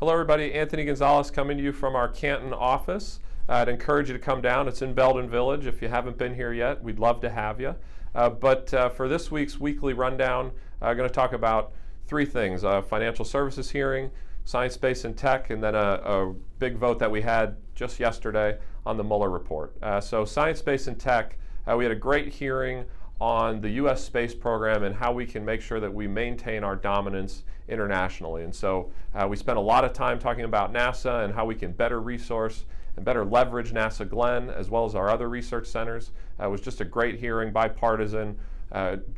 Hello everybody, Anthony Gonzalez coming to you from our Canton office. I'd encourage you to come down. It's in Belden Village. If you haven't been here yet, we'd love to have you. But for this week's weekly rundown, I'm going to talk about three things: financial services hearing, science, space, and tech, and then a big vote that we had just yesterday on the Mueller report. So science, space, and tech, we had a great hearing on the U.S. space program and how we can make sure that we maintain our dominance internationally. And so we spent a lot of time talking about NASA and how we can better resource and better leverage NASA Glenn as well as our other research centers. It was just a great hearing, bipartisan,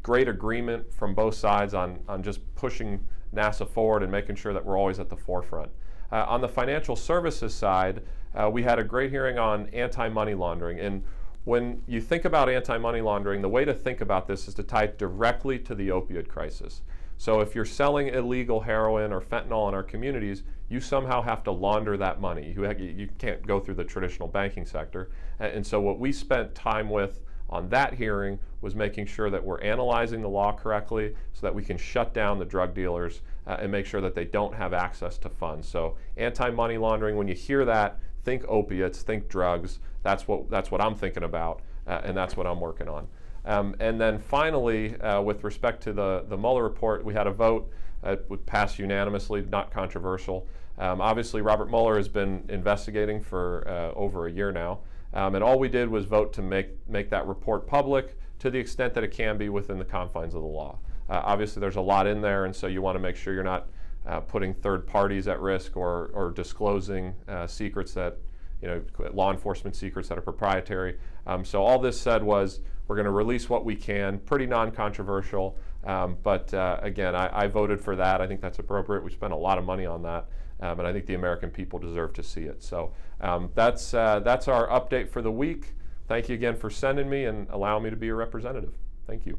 great agreement from both sides on just pushing NASA forward and making sure that we're always at the forefront. On the financial services side, we had a great hearing on anti-money laundering. And when you think about anti-money laundering, the way to think about this is to tie it directly to the opioid crisis. So if you're selling illegal heroin or fentanyl in our communities, you somehow have to launder that money. You can't go through the traditional banking sector. And so what we spent time with on that hearing was making sure that we're analyzing the law correctly so that we can shut down the drug dealers and make sure that they don't have access to funds. So anti-money laundering, when you hear that, think opiates, think drugs. That's what I'm thinking about, and that's what I'm working on. And then finally, with respect to the Mueller report, we had a vote. It would pass unanimously, not controversial. Obviously, Robert Mueller has been investigating for over a year now, and all we did was vote to make that report public to the extent that it can be within the confines of the law. Obviously, there's a lot in there, and so you want to make sure you're not putting third parties at risk or disclosing secrets that, law enforcement secrets that are proprietary. So all this said was we're going to release what we can, pretty non-controversial, but again, I voted for that. I think that's appropriate. We spent a lot of money on that, and I think the American people deserve to see it. So that's our update for the week. Thank you again for sending me and allowing me to be your representative. Thank you.